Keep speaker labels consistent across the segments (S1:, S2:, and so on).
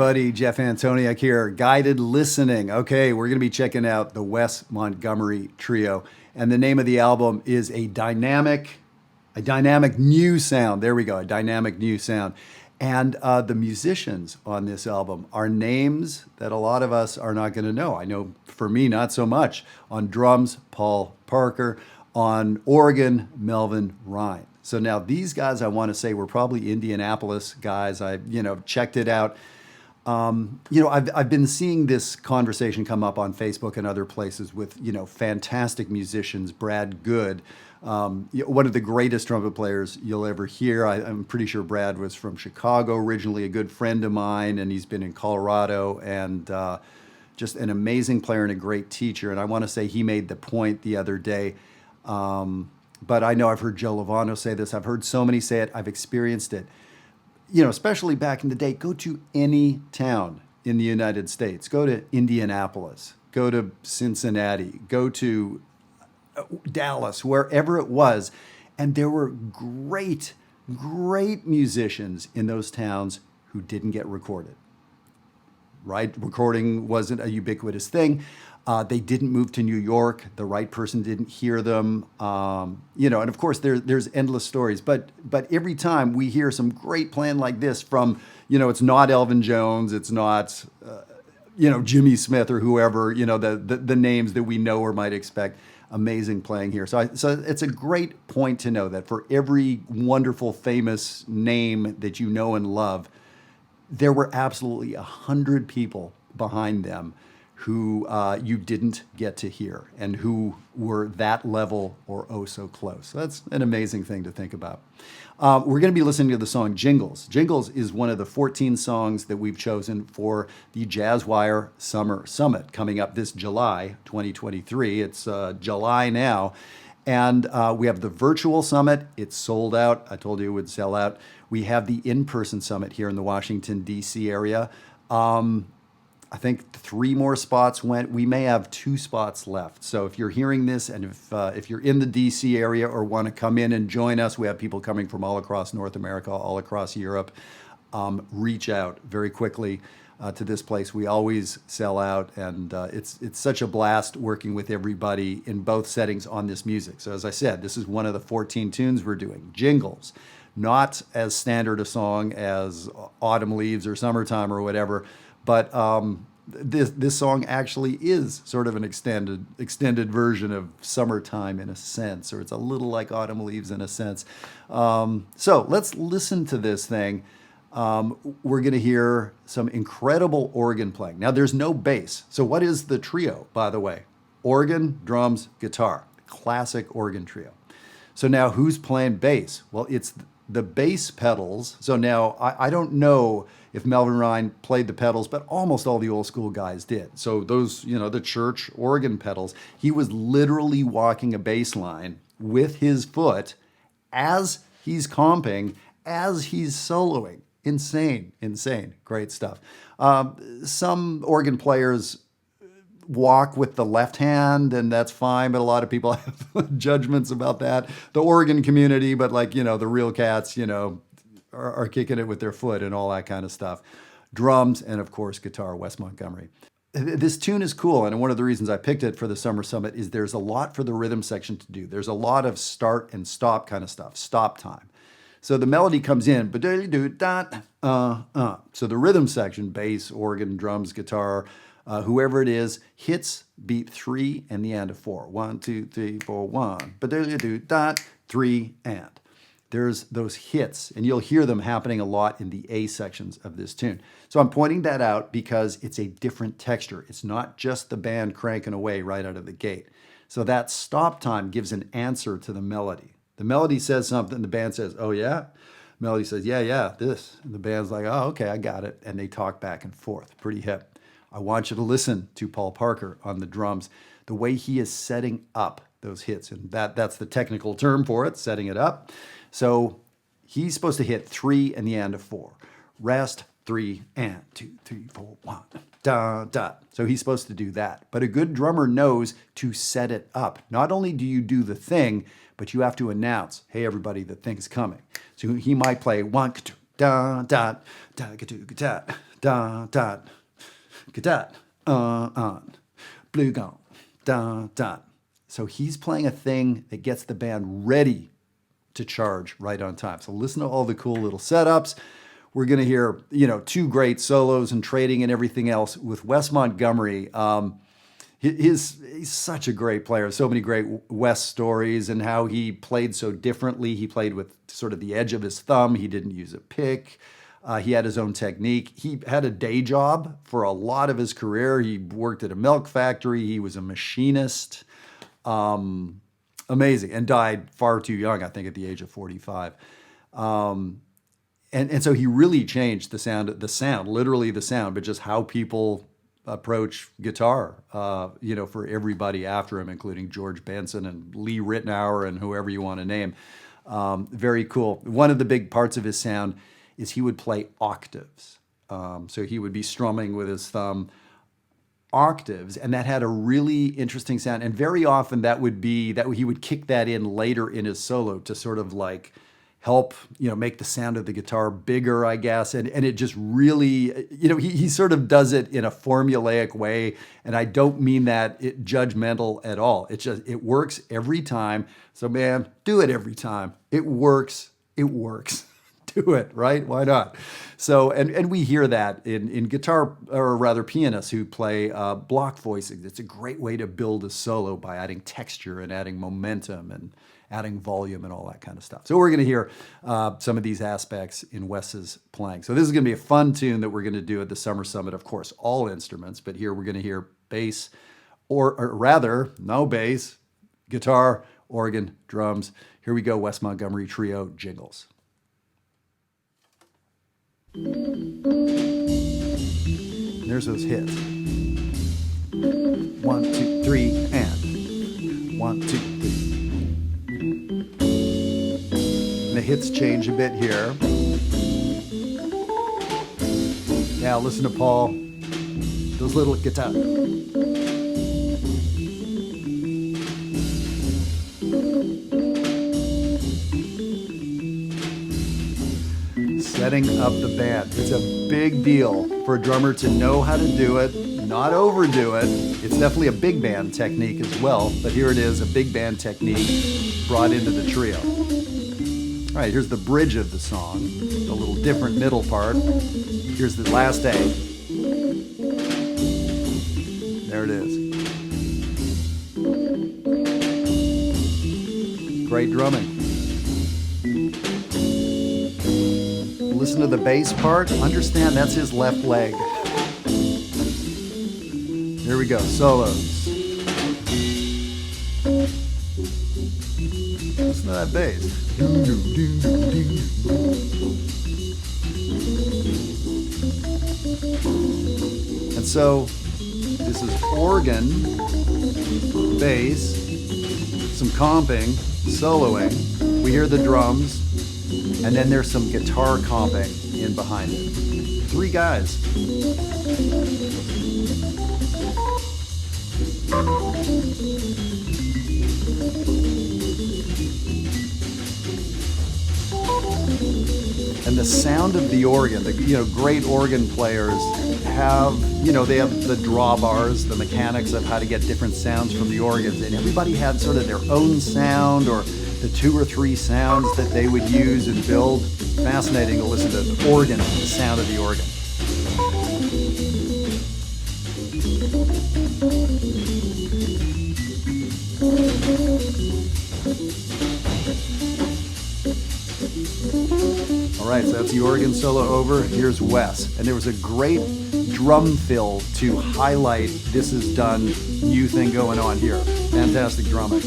S1: everybody. Jeff Antoniuk here, guided listening. Okay, we're going to be checking out the Wes Montgomery Trio. And the name of the album is a dynamic new sound. There we go, a dynamic new sound. And the musicians on this album are names that a lot of us are not going to know. I know for me, not so much. On drums, Paul Parker. On organ, Melvin Rhymes. So now these guys, I want to say, were probably Indianapolis guys. I, checked it out. I've been seeing this conversation come up on Facebook and other places with, fantastic musicians. Brad Good, one of the greatest trumpet players you'll ever hear. I'm pretty sure Brad was from Chicago originally, a good friend of mine, and he's been in Colorado, and just an amazing player and a great teacher. And I want to say he made the point the other day. But I know I've heard Joe Lovano say this. I've heard so many say it. I've experienced it. Especially back in the day, go to any town in the United States. Go to Indianapolis. Go to Cincinnati. Go to Dallas, wherever it was. And there were great, great musicians in those towns who didn't get recorded. Right? Recording wasn't a ubiquitous thing. They didn't move to New York. The right person didn't hear them. And of course there's endless stories. But every time we hear some great playing like this from, it's not Elvin Jones, it's not, Jimmy Smith or whoever, the names that we know or might expect. Amazing playing here. So it's a great point to know that for every wonderful, famous name that you know and love, there were absolutely 100 people behind them who you didn't get to hear and who were that level or oh so close. So that's an amazing thing to think about. We're going to be listening to the song Jingles. Jingles is one of the 14 songs that we've chosen for the JazzWire Summer Summit coming up this July 2023. It's July now. And we have the virtual summit. It's sold out. I told you it would sell out. We have the in-person summit here in the Washington, D.C. area. I think 3 more spots went. We may have 2 spots left. So if you're hearing this and if you're in the DC area or want to come in and join us, we have people coming from all across North America, all across Europe. Reach out very quickly to this place. We always sell out, and it's such a blast working with everybody in both settings on this music. So as I said, this is one of the 14 tunes we're doing. Jingles, not as standard a song as Autumn Leaves or Summertime or whatever, but this song actually is sort of an extended version of Summertime in a sense, or it's a little like Autumn Leaves in a sense. So let's listen to this thing. We're going to hear some incredible organ playing. Now, there's no bass. So what is the trio, by the way? Organ, drums, guitar. Classic organ trio. So now who's playing bass? Well, it's the bass pedals. So now I don't know if Melvin Rhymes played the pedals, but almost all the old school guys did. So those, the church organ pedals, he was literally walking a bass line with his foot as he's comping, as he's soloing. Insane. Great stuff. Some organ players walk with the left hand, and that's fine, but a lot of people have judgments about that. The organ community, but the real cats, are kicking it with their foot and all that kind of stuff. Drums, and of course, guitar, Wes Montgomery. This tune is cool, and one of the reasons I picked it for the Summer Summit is there's a lot for the rhythm section to do. There's a lot of start and stop kind of stuff, stop time. So the melody comes in, so the rhythm section, bass, organ, drums, guitar, whoever it is, hits beat 3 and the end of 4. 1, 2, 3, 4, 1. 3 and. There's those hits, and you'll hear them happening a lot in the A sections of this tune. So I'm pointing that out because it's a different texture. It's not just the band cranking away right out of the gate. So that stop time gives an answer to the melody. The melody says something, the band says, oh yeah? Melody says, yeah, this. And the band's like, oh, okay, I got it. And they talk back and forth. Pretty hip. I want you to listen to Paul Parker on the drums, the way he is setting up those hits. And that's the technical term for it, setting it up. So he's supposed to hit 3 and the end of 4. Rest, 3 and 2, 3, 4, 1. Da, da. So he's supposed to do that. But a good drummer knows to set it up. Not only do you do the thing, but you have to announce, hey, everybody, the thing's coming. So he might play 1, 2, da, da, da, da, da, da da, da blue gone, da da. So he's playing a thing that gets the band ready to charge right on time. So listen to all the cool little setups. We're going to hear, two great solos and trading and everything else with Wes Montgomery. He's such a great player. So many great Wes stories and how he played so differently. He played with sort of the edge of his thumb. He didn't use a pick. He had his own technique. He had a day job for a lot of his career. He worked at a milk factory. He was a machinist. Amazing. And died far too young, I think, at the age of 45. And so he really changed the sound, literally the sound, but just how people approach guitar, for everybody after him, including George Benson and Lee Ritenour and whoever you want to name. Very cool. One of the big parts of his sound is he would play octaves. So he would be strumming with his thumb octaves, and that had a really interesting sound. And very often that would be that he would kick that in later in his solo to sort of like help, make the sound of the guitar bigger, I guess. And it just really, he sort of does it in a formulaic way. And I don't mean that judgmental at all. It works every time. So man, do it every time. It works. It works. Do it, right? Why not? So, and we hear that in guitar, or rather pianists who play block voicing. It's a great way to build a solo by adding texture and adding momentum and adding volume and all that kind of stuff. So we're going to hear some of these aspects in Wes's playing. So this is going to be a fun tune that we're going to do at the Summer Summit. Of course, all instruments, but here we're going to hear bass, or rather, no bass, guitar, organ, drums. Here we go, Wes Montgomery Trio, Jingles. There's those hits. 1, 2, 3, and 1, 2, 3. And the hits change a bit here. Now listen to Paul. Those little guitar. Setting up the band. It's a big deal for a drummer to know how to do it, not overdo it. It's definitely a big band technique as well, but here it is, a big band technique brought into the trio. All right, here's the bridge of the song, the little different middle part. Here's the last A. There it is. Great drumming. Listen to the bass part. Understand that's his left leg. Here we go, solos. Listen to that bass. And so this is organ, bass, some comping, soloing. We hear the drums. And then there's some guitar comping in behind it. 3 guys. And the sound of the organ, great organ players have, they have the drawbars, the mechanics of how to get different sounds from the organs. And everybody had sort of their own sound, or the 2 or 3 sounds that they would use and build. Fascinating to listen to the organ, the sound of the organ. All right, so that's the organ solo over. Here's Wes. And there was a great drum fill to highlight this is done, new thing going on here. Fantastic drumming.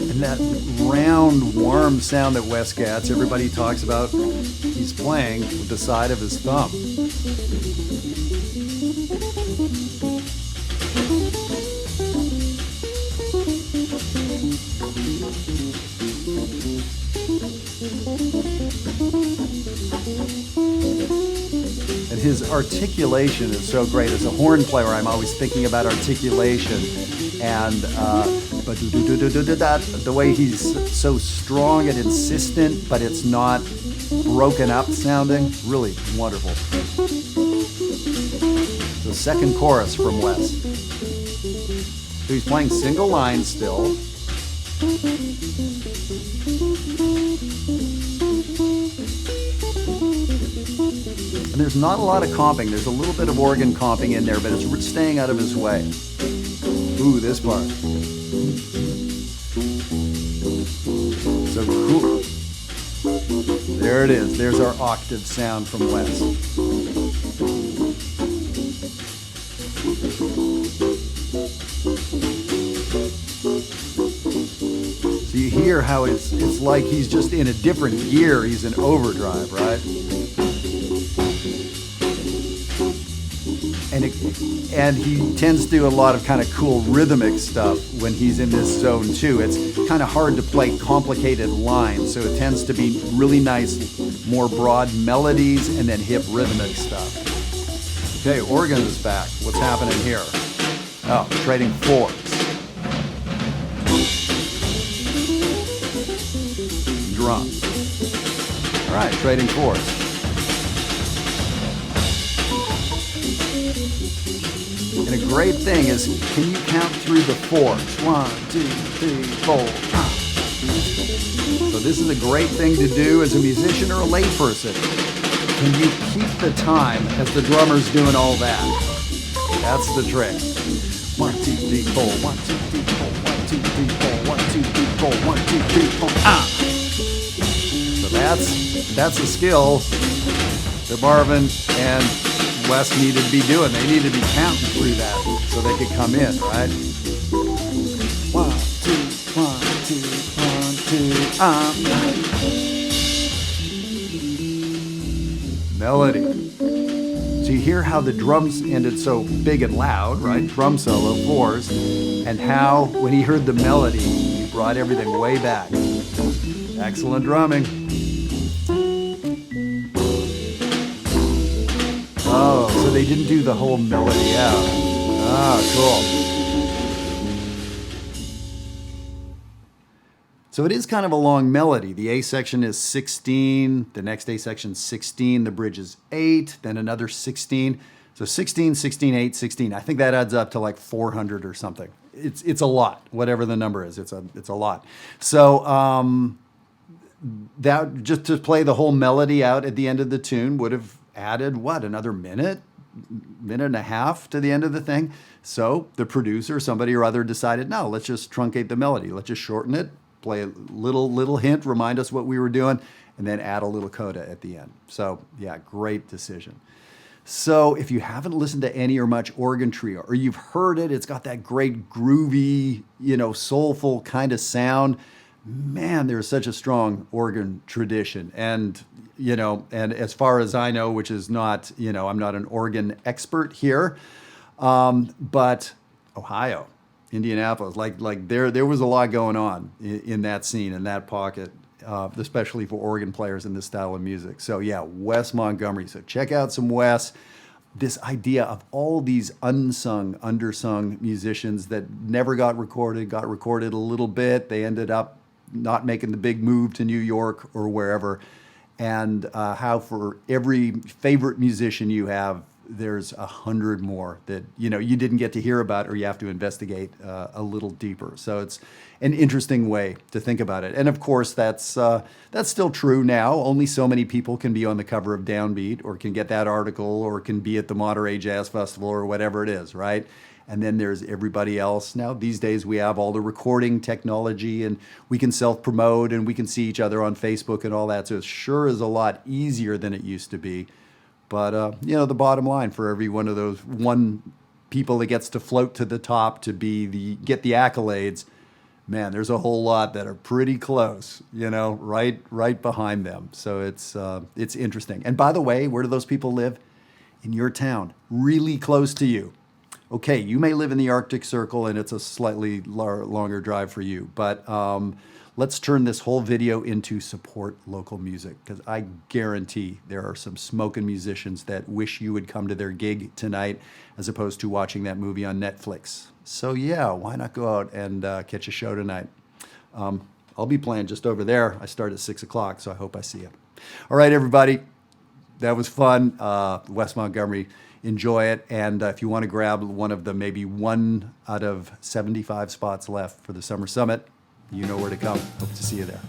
S1: And that round, warm sound that Wes gets, everybody talks about he's playing with the side of his thumb. And his articulation is so great. As a horn player, I'm always thinking about articulation. And The way he's so strong and insistent, but it's not broken up sounding. Really wonderful. The second chorus from Wes. So he's playing single lines still. And there's not a lot of comping. There's a little bit of organ comping in there, but it's staying out of his way. Ooh, this part. So cool. There it is. There's our octave sound from Wes. So you hear how it's like he's just in a different gear. He's in overdrive, right? And he tends to do a lot of kind of cool rhythmic stuff when he's in this zone too. It's kind of hard to play complicated lines, so it tends to be really nice, more broad melodies and then hip rhythmic stuff. Okay, organ is back. What's happening here? Oh, trading fours. Drums. All right, trading fours. And a great thing is, can you count through the fours? 1, 2, 3, 4. So this is a great thing to do as a musician or a layperson. Can you keep the time as the drummer's doing all that? That's the trick. 1, 2, 3, 4. 1, 2, 3, 4. 1, 2, 3, 4. 1, 2, 3, 4. 1, 2, 3, 4. So that's a skill that Marvin and Wes needed to be doing. They needed to be counting through that so they could come in, right? 1, 2, 1, 2, 1, 2, melody. So you hear how the drums ended so big and loud, right? Drum solo, fours, and how when he heard the melody, he brought everything way back. Excellent drumming. Oh, so they didn't do the whole melody out. Ah, cool. So it is kind of a long melody. The A section is 16, the next A section is 16, the bridge is 8, then another 16. So 16, 16, 8, 16. I think that adds up to like 400 or something. It's a lot, whatever the number is. It's a lot. So that just to play the whole melody out at the end of the tune would have added another minute and a half to the end of the thing. So the producer, somebody or other, decided, no, let's just truncate the melody. Let's just shorten it, play a little hint, remind us what we were doing, and then add a little coda at the end. So yeah, great decision. So if you haven't listened to any or much organ trio, or you've heard it, it's got that great groovy, soulful kind of sound. Man, there's such a strong organ tradition. And as far as I know, which is not, I'm not an organ expert here, but Ohio, Indianapolis, like there was a lot going on in that scene, in that pocket, especially for organ players in this style of music. So yeah, Wes Montgomery. So check out some Wes. This idea of all these unsung, undersung musicians that never got recorded a little bit. They ended up not making the big move to New York or wherever. And how for every favorite musician you have, there's 100 more that you didn't get to hear about, or you have to investigate a little deeper. So it's an interesting way to think about it. And of course, that's still true now. Only so many people can be on the cover of Downbeat, or can get that article, or can be at the Monterey Jazz Festival, or whatever it is, right? And then there's everybody else. Now, these days, we have all the recording technology, and we can self-promote, and we can see each other on Facebook and all that. So it sure is a lot easier than it used to be. But, the bottom line for every one of those people that gets to float to the top to get the accolades, man, there's a whole lot that are pretty close, right behind them. So it's interesting. And by the way, where do those people live? In your town, really close to you. Okay, you may live in the Arctic Circle and it's a slightly longer drive for you, but let's turn this whole video into support local music, because I guarantee there are some smoking musicians that wish you would come to their gig tonight as opposed to watching that movie on Netflix. So yeah, why not go out and catch a show tonight? I'll be playing just over there. I start at 6 o'clock, so I hope I see you. All right, everybody. That was fun. Wes Montgomery, enjoy it. And if you want to grab one of the maybe 1 out of 75 spots left for the Summer Summit, you know where to come. Hope to see you there.